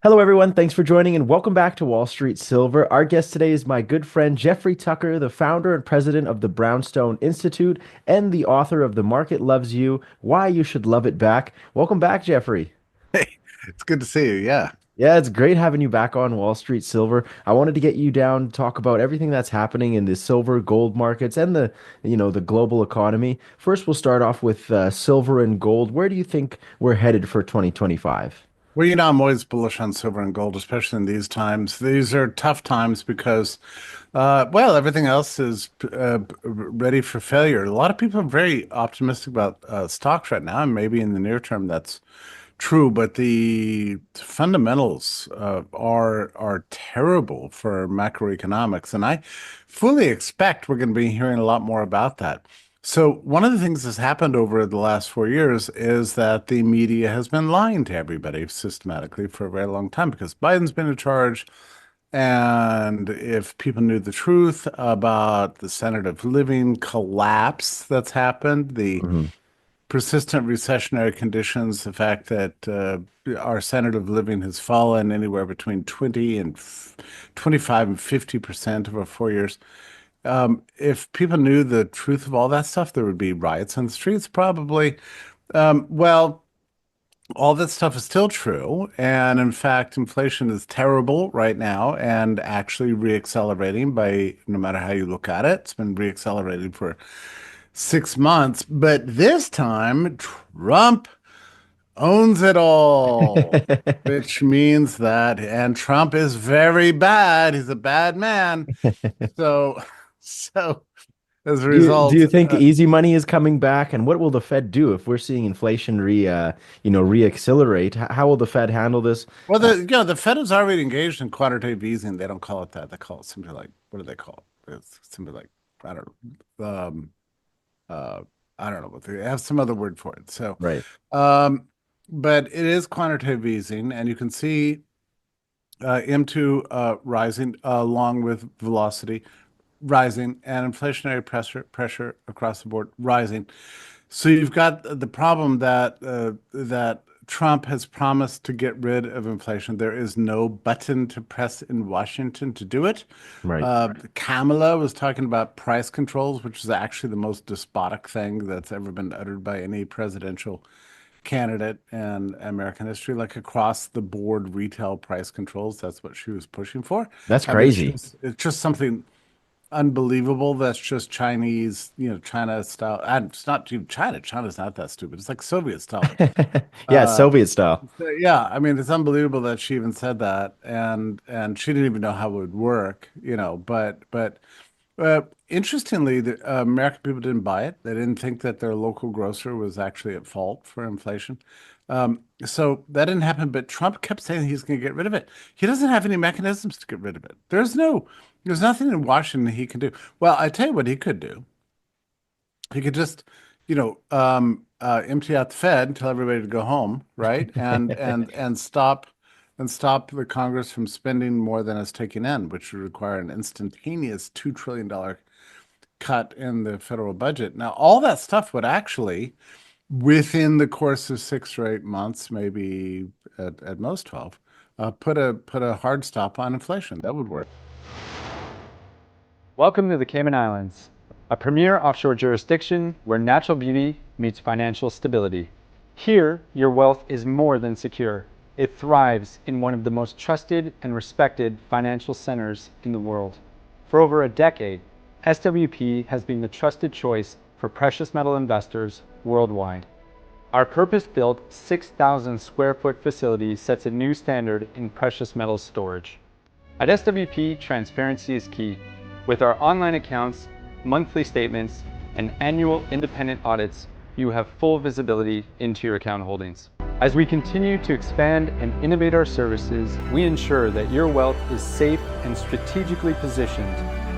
Hello, everyone. Thanks for joining and welcome back to Wall Street Silver. Our guest today is my good friend Jeffrey Tucker, the founder and president of the Brownstone Institute and the author of The Market Loves You, Why You Should Love It Back. Welcome back, Jeffrey. Hey, it's good to see you. Yeah. Yeah, it's great having you back on Wall Street Silver. I wanted to get you down to talk about everything that's happening in the silver gold markets and the global economy. First, we'll start off with silver and gold. Where do you think we're headed for 2025? Well, I'm always bullish on silver and gold, especially in these times. These are tough times because, well, everything else is ready for failure. A lot of people are very optimistic about stocks right now, and maybe in the near term that's true, but the fundamentals are terrible for macroeconomics, and I fully expect we're going to be hearing a lot more about that. So one of the things that's happened over the last 4 years is that the media has been lying to everybody systematically for a very long time because Biden's been in charge. And if people knew the truth about the standard of living collapse that's happened, the Mhm. persistent recessionary conditions, the fact that our standard of living has fallen anywhere between 25 and 50% over 4 years. If people knew the truth of all that stuff, there would be riots on the streets, probably. Well, all that stuff is still true. And in fact, inflation is terrible right now and actually reaccelerating by no matter how you look at it. It's been reaccelerating for 6 months. But this time, Trump owns it all, which means that, and Trump is very bad. He's a bad man. So, so as a Do you result, think easy money is coming back, and what will the Fed do if we're seeing inflation reaccelerate? How will the Fed handle this? well, the Fed is already engaged in quantitative easing. They don't call it that. They call it something like, what do they call it? It's something like, I don't know. Uh, I don't know what they have some other word for it. So, Right. um, but it is quantitative easing, and you can see M2 rising along with velocity rising and inflationary pressure across the board rising. So you've got the problem that Trump has promised to get rid of inflation. There is no button to press in Washington to do it. Right. Kamala was talking about price controls, which is actually the most despotic thing that's ever been uttered by any presidential candidate in American history, like across the board retail price controls. That's what she was pushing for. That's I mean, crazy. it's just something unbelievable. That's just Chinese, China style. And it's not even China. China's not that stupid. It's like Soviet style. Yeah, Uh, Soviet style. so, yeah, I mean, it's unbelievable that she even said that, and she didn't even know how it would work, But interestingly, the American people didn't buy it. They didn't think that their local grocer was actually at fault for inflation. So that didn't happen. But Trump kept saying he's going to get rid of it. He doesn't have any mechanisms to get rid of it. There's nothing in Washington he can do. Well, I tell you what he could do. He could just, empty out the Fed and tell everybody to go home, right? And stop the Congress from spending more than it's taking in, which would require an instantaneous $2 trillion cut in the federal budget. Now, all that stuff would actually, within the course of 6 or 8 months, maybe at most 12, put a hard stop on inflation. That would work. Welcome to the Cayman Islands, a premier offshore jurisdiction where natural beauty meets financial stability. Here, your wealth is more than secure. It thrives in one of the most trusted and respected financial centers in the world. For over a decade, SWP has been the trusted choice for precious metal investors worldwide. Our purpose-built 6,000 square foot facility sets a new standard in precious metals storage. At SWP, transparency is key. With our online accounts, monthly statements, and annual independent audits, you have full visibility into your account holdings. As we continue to expand and innovate our services, we ensure that your wealth is safe and strategically positioned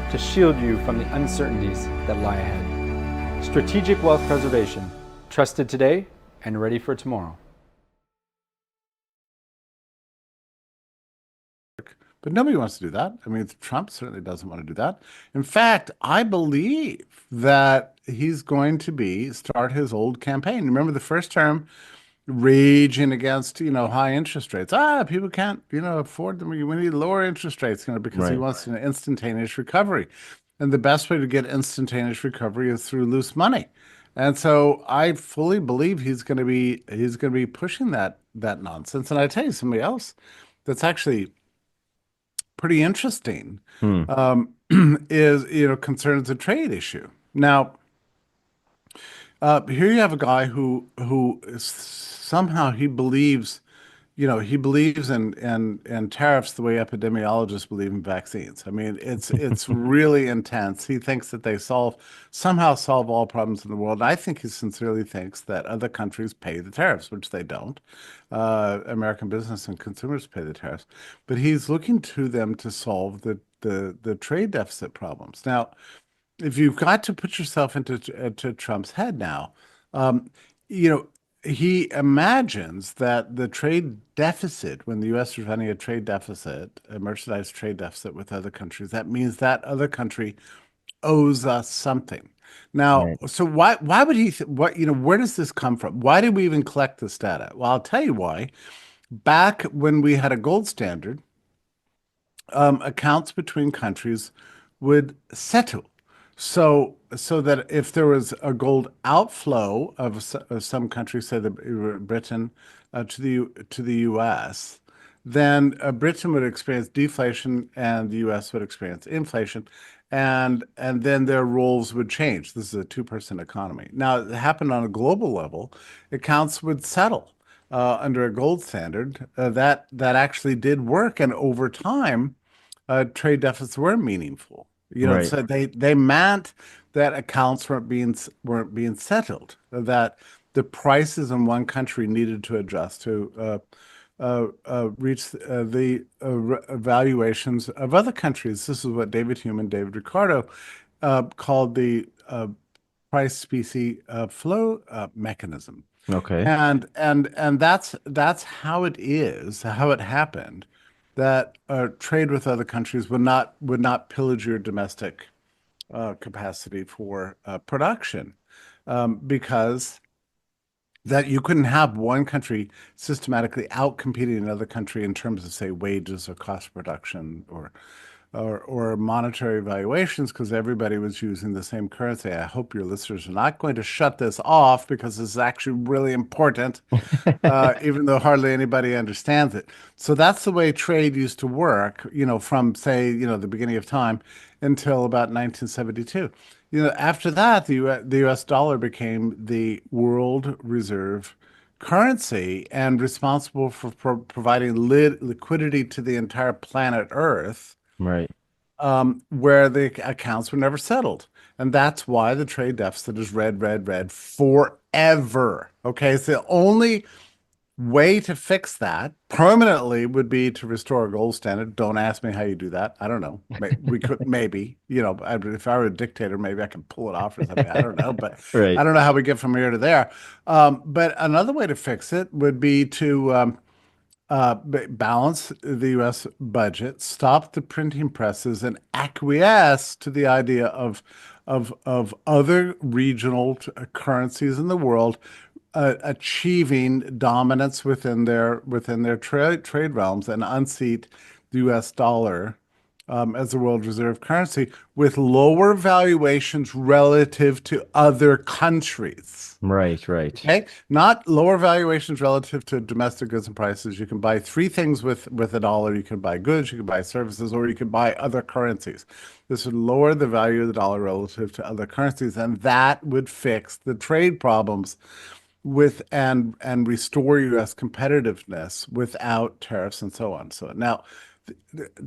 to shield you from the uncertainties that lie ahead. Strategic wealth preservation, trusted today and ready for tomorrow. But nobody wants to do that. I mean, Trump certainly doesn't want to do that. In fact, I believe that he's going to start his old campaign. Remember the first term, raging against, high interest rates. People can't, afford them. We need lower interest rates, because he Right. wants an instantaneous recovery. And the best way to get instantaneous recovery is through loose money. And so I fully believe he's going to be pushing that nonsense. And I tell you somebody else that's actually pretty interesting, Hmm. is, concerns a trade issue. Now, here you have a guy who somehow he believes in tariffs the way epidemiologists believe in vaccines. I mean, it's really intense. He thinks that they somehow solve all problems in the world. I think he sincerely thinks that other countries pay the tariffs, which they don't. American business and consumers pay the tariffs, but he's looking to them to solve the trade deficit problems. Now, if you've got to put yourself into Trump's head now, um, you know, he imagines that the trade deficit, when the U.S. is running a trade deficit, a merchandise trade deficit with other countries, that means that other country owes us something. Now, Right. so why would he what where does this come from? Why did we even collect this data? Well, I'll tell you why. Back when we had a gold standard, accounts between countries would settle. So that if there was a gold outflow of some countries, say Britain, to the U.S., then Britain would experience deflation and the U.S. would experience inflation, and then their roles would change. This is a two-person economy. Now, it happened on a global level. Accounts would settle under a gold standard. That actually did work, and over time trade deficits were meaningful. Right. So they meant that accounts weren't being settled, that the prices in one country needed to adjust to reach the valuations of other countries. This is what David Hume and David Ricardo called the price specie flow mechanism. Okay. And that's how it is, how it happened, that trade with other countries would not pillage your domestic capacity for production, because that you couldn't have one country systematically outcompeting another country in terms of, say, wages or cost of production or monetary valuations, because everybody was using the same currency. I hope your listeners are not going to shut this off because this is actually really important, even though hardly anybody understands it. So that's the way trade used to work, from, say, the beginning of time until about 1972. After that, the US dollar became the world reserve currency and responsible for providing liquidity to the entire planet Earth, Right. where the accounts were never settled. And that's why the trade deficit is red, red, red forever. Okay, it's the only way to fix that permanently would be to restore a gold standard. Don't ask me how you do that. I don't know. We could maybe, if I were a dictator, maybe I could pull it off or something. I don't know, but I Right. don't know how we get from here to there. But another way to fix it would be to balance the U.S. budget, stop the printing presses, and acquiesce to the idea of other regional currencies in the world achieving dominance within their trade realms, and unseat the U.S. dollar as the world reserve currency with lower valuations relative to other countries. Right. Right. Okay, not lower valuations relative to domestic goods and prices. You can buy three things with a dollar. You can buy goods, you can buy services, or you can buy other currencies. This would lower the value of the dollar relative to other currencies, and that would fix the trade problems and restore U.S. competitiveness without tariffs and so on. So now,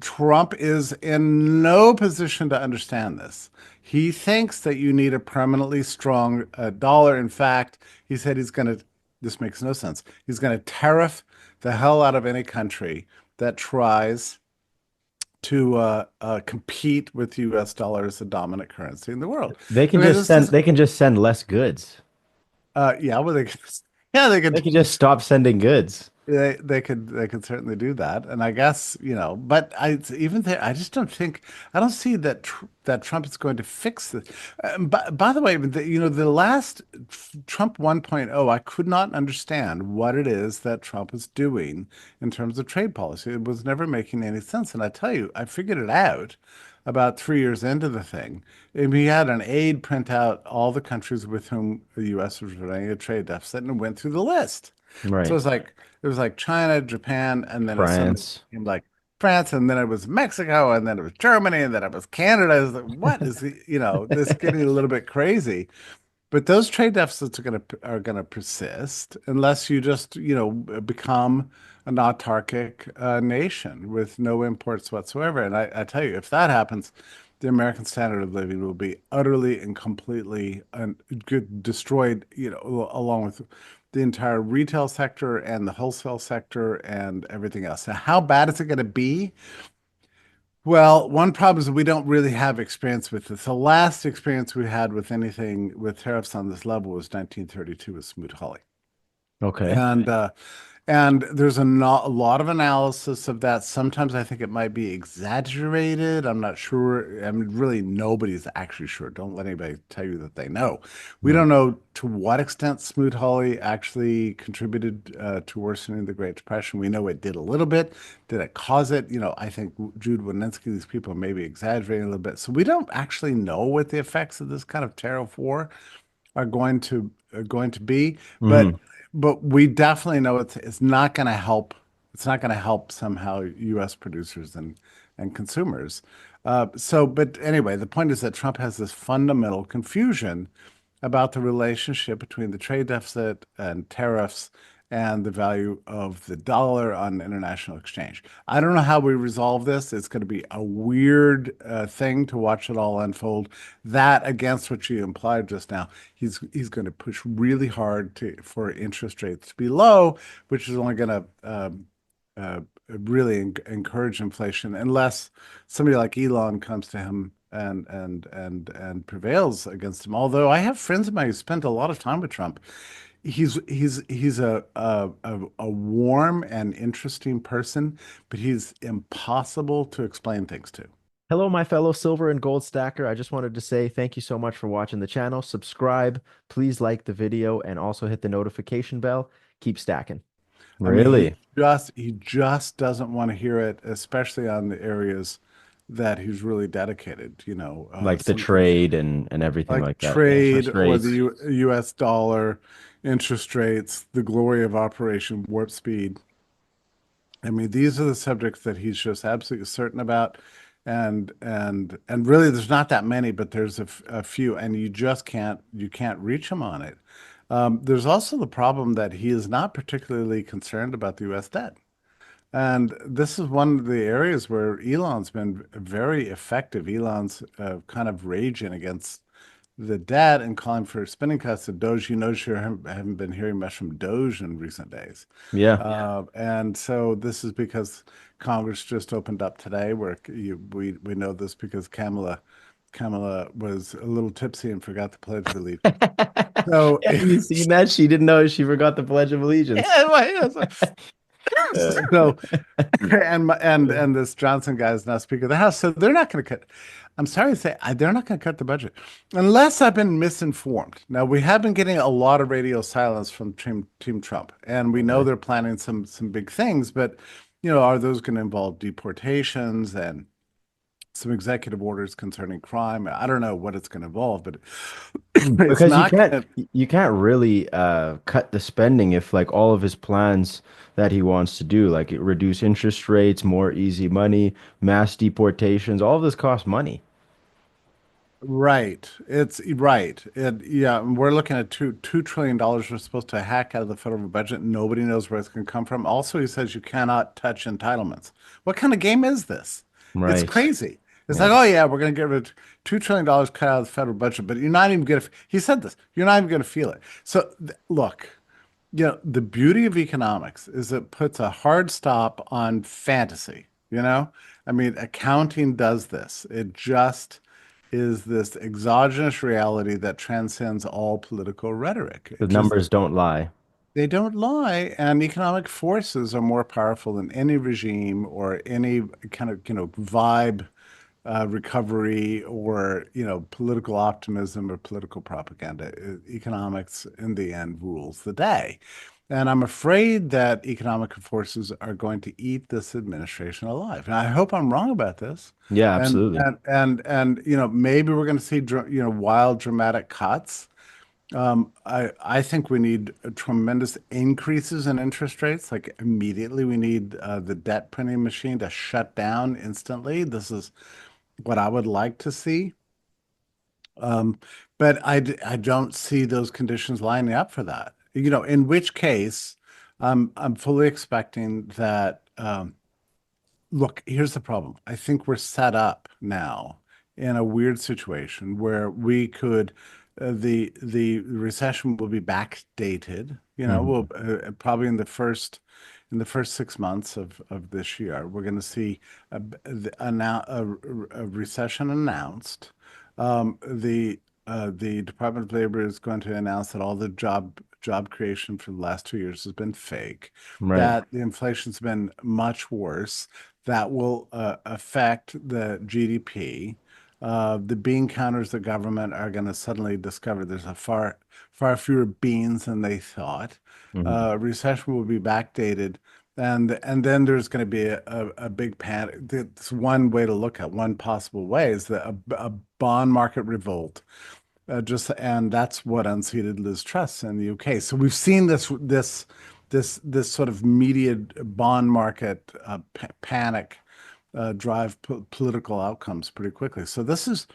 Trump is in no position to understand this. He thinks that you need a permanently strong dollar. In fact, he said this makes no sense. He's going to tariff the hell out of any country that tries to compete with the US dollar as the dominant currency in the world. They can Okay, just this send is, they can just send less goods. yeah, well, yeah, they They could. can just stop sending goods. they could certainly do that, and I guess but even there, I just don't think I don't see that Trump is going to fix this. By the way, the last Trump 1.0, I could not understand what it is that Trump is doing in terms of trade policy. It was never making any sense, and I tell you, I figured it out about 3 years into the thing. And we had an aide print out all the countries with whom the U.S. was running a trade deficit, and it went through the list. So Right. it was like China, Japan, and then it suddenly France. became like France, and then it was Mexico, and then it was Germany, and then it was Canada. I was like, what is this getting a little bit crazy? But those trade deficits are gonna persist unless you just become an autarkic nation with no imports whatsoever. And I tell you, if that happens, the American standard of living will be utterly and completely destroyed, along with the entire retail sector and the wholesale sector and everything else. Now, how bad is it going to be? Well, one problem is that we don't really have experience with this. The last experience we had with anything with tariffs on this level was 1932 with Smoot-Hawley. Okay. And there's a lot of analysis of that. Sometimes I think it might be exaggerated. I'm not sure. I mean, really, nobody's actually sure. Don't let anybody tell you that they know. We Right. don't know to what extent Smoot-Hawley actually contributed to worsening the Great Depression. We know it did a little bit. Did it cause it? I think Jude Wanniski, these people may be exaggerating a little bit. So we don't actually know what the effects of this kind of tariff war are going to be, Hmm. but we definitely know it's not going to help. It's not going to help somehow U.S. producers and consumers. But anyway, the point is that Trump has this fundamental confusion about the relationship between the trade deficit and tariffs and the value of the dollar on international exchange. I don't know how we resolve this. It's going to be a weird thing to watch it all unfold. That against what you implied just now, he's going to push really hard for interest rates to be low, which is only going to really encourage inflation unless somebody like Elon comes to him and prevails against him. Although I have friends of mine who spent a lot of time with Trump. He's a warm and interesting person, but he's impossible to explain things to. Hello, my fellow silver and gold stacker. I just wanted to say thank you so much for watching the channel. Subscribe, please like the video, and also hit the notification bell. Keep stacking. I mean, he Really? just he just doesn't want to hear it, especially on the areas that he's really dedicated. Like the Some things trade and everything like like that. trade Interest or the rates. U.S. dollar, interest rates, the glory of Operation Warp Speed. I mean, these are the subjects that he's just absolutely certain about. And really, there's not that many, but there's a few, and you can't reach him on it. There's also the problem that he is not particularly concerned about the U.S. debt. And this is one of the areas where Elon's been very effective. Elon's kind of raging against the debt and calling for spending cuts. And Doge, sure haven't been hearing much from Doge in recent days. Yeah. And so this is because Congress just opened up today, where we know this because Kamala was a little tipsy and forgot the Pledge of Allegiance. So Yeah, you seen that? She didn't know she forgot the Pledge of Allegiance. yeah, so and this Johnson guy is now Speaker of the House, so they're not going to cut. I'm sorry to say, they're not going to cut the budget unless I've been misinformed. Now we have been getting a lot of radio silence from Team Trump, and we know Okay. they're planning some big things, but are those going to involve deportations and some executive orders concerning crime? I don't know what it's going to involve, but it's Because you not can't going to. you can't really cut the spending if like all of his plans that he wants to do, like reduce interest rates, more easy money, mass deportations, all of this costs money. Right. It's right. Yeah, and we're looking at two trillion dollars we're supposed to hack out of the federal budget. Nobody knows where it's going to come from. Also, he says you cannot touch entitlements. What kind of game is this? It's Right. crazy. It's Yeah. like, oh yeah, we're going to get rid of $2 trillion cut out of the federal budget, but you're not even going to. He said this. You're not even going to feel it. So look, the beauty of economics is it puts a hard stop on fantasy, you know? I mean, accounting does this. It just is this exogenous reality that transcends all political rhetoric. The It just numbers don't lie. They don't lie, and economic forces are more powerful than any regime or any kind of, vibe recovery or, political optimism or political propaganda. Economics, in the end, rules the day. And I'm afraid that economic forces are going to eat this administration alive. And I hope I'm wrong about this. Yeah, And absolutely. maybe we're going to see wild dramatic cuts. I think we need tremendous increases in interest rates. Like immediately, we need the debt printing machine to shut down instantly. This is what I would like to see. Um, but I don't see those conditions lining up for that. In which case, I'm fully expecting that. Look, here's the problem. I think we're set up now in a weird situation where we could, the recession will be backdated. Hmm. We'll probably in the first 6 months of this year, we're going to see a recession announced. The Department of Labor is going to announce that all the job creation for the last 2 years has been fake, Right. that the inflation's been much worse, that will affect the GDP. The bean counters, the government are going to suddenly discover there's a far fewer beans than they thought. Hmm. Recession will be backdated, and then there's going to be a big panic. It's one way to look at one possible way is that a bond market revolt. And that's what unseated Liz Truss in the UK. So we've seen this sort of media bond market panic drive political outcomes pretty quickly. So this is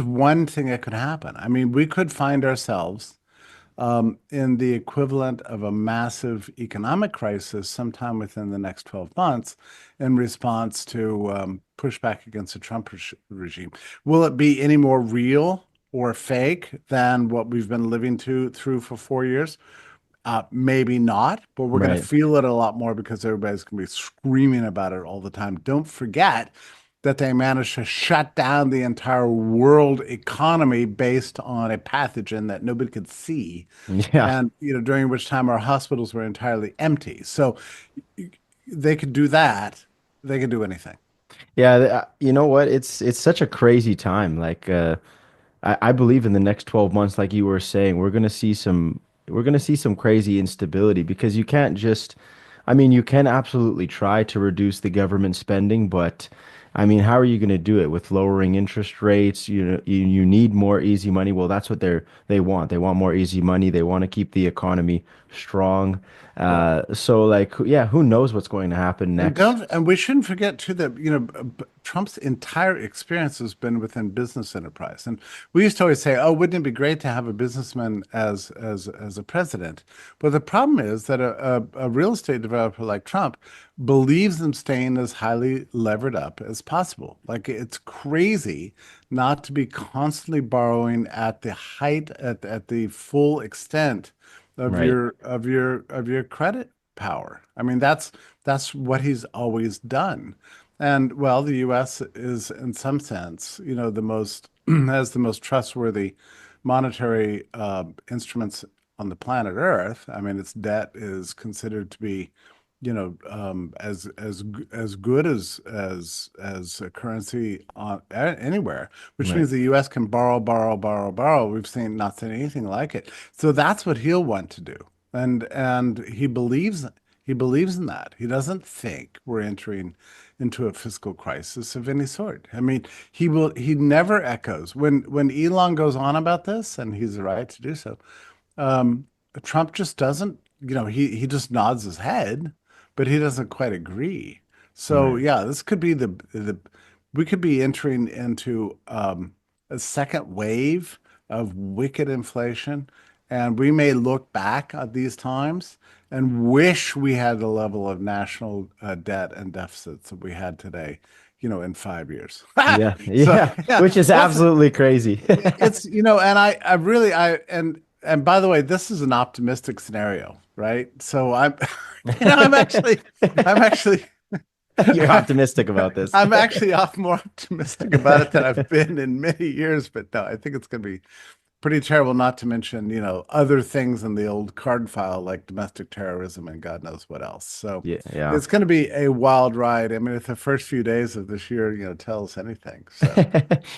one thing that could happen. I mean, we could find ourselves in the equivalent of a massive economic crisis sometime within the next 12 months in response to pushback against the Trump regime. Will it be any more real or fake than what we've been living through for 4 years? Maybe not, but we're going to Right. feel it a lot more because everybody's going to be screaming about it all the time. Don't forget that they managed to shut down the entire world economy based on a pathogen that nobody could see, Yeah. and during which time our hospitals were entirely empty. So they could do that. They could do anything. Yeah, you know what? It's such a crazy time. Like I believe in the next 12 months, like you were saying, we're gonna see some crazy instability because you can't just, I mean, you can absolutely try to reduce the government spending, but I mean, how are you going to do it with lowering interest rates? You know, you need more easy money. Well, that's what they want. They want more easy money. They want to keep the economy strong. Yeah. So like, yeah, who knows what's going to happen next? And we shouldn't forget too that Trump's entire experience has been within business enterprise. And we used to always say, "Oh, wouldn't it be great to have a businessman as a president?" But the problem is that a real estate developer like Trump believes in staying as highly levered up as possible. Like it's crazy not to be constantly borrowing at the height at the full extent of Right. your credit power. I mean, that's what he's always done. And well, the US is in some sense, the most has the most trustworthy monetary instruments on the planet Earth. I mean, its debt is considered to be, as good as a currency anywhere, which Right. means the U.S. can borrow, borrow, borrow, borrow. We've not seen anything like it. So that's what he'll want to do, and he believes in that. He doesn't think we're entering into a fiscal crisis of any sort. I mean, he never echoes when Elon goes on about this, and he's right to do so. Um, Trump just doesn't, he just nods his head, but he doesn't quite agree. So Right. yeah, this could be the we could be entering into a second wave of wicked inflation, and we may look back at these times and wish we had the level of national debt and deficits that we had today, in 5 years. Yeah. So Yeah. yeah, Which is that's absolutely crazy. it's and I really and by the way, this is an optimistic scenario, right? So I'm actually I'm actually You're optimistic about this. I'm actually off more optimistic about it than I've been in many years. But no, I think it's going to be pretty terrible, not to mention, other things in the old card file like domestic terrorism and God knows what else. So Yeah, yeah. it's going to be a wild ride. I mean, if the first few days of this year, tell us anything. So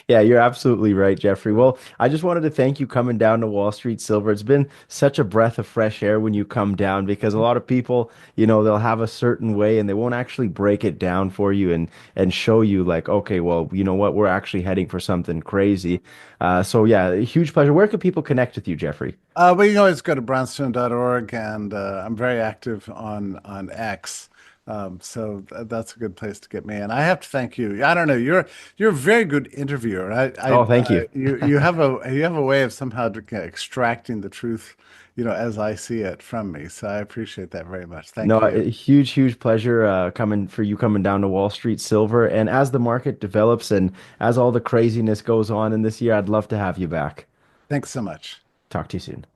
Yeah, you're absolutely right, Jeffrey. Well, I just wanted to thank you coming down to Wall Street Silver. It's been such a breath of fresh air when you come down because a lot of people, they'll have a certain way and they won't actually break it down for you and show you like, okay, well, you know what, we're actually heading for something crazy. So yeah, a huge pleasure. Where can people connect with you, Jeffrey? well, you can always go to brownstone.org, and I'm very active on X. So that's a good place to get me. And I have to thank you. I don't know, you're a very good interviewer. Oh, thank you. You have a way of somehow extracting the truth, as I see it from me. So I appreciate that very much. No, Thank you. a huge, huge pleasure coming down to Wall Street Silver. And as the market develops and as all the craziness goes on in this year, I'd love to have you back. Thanks so much. Talk to you soon.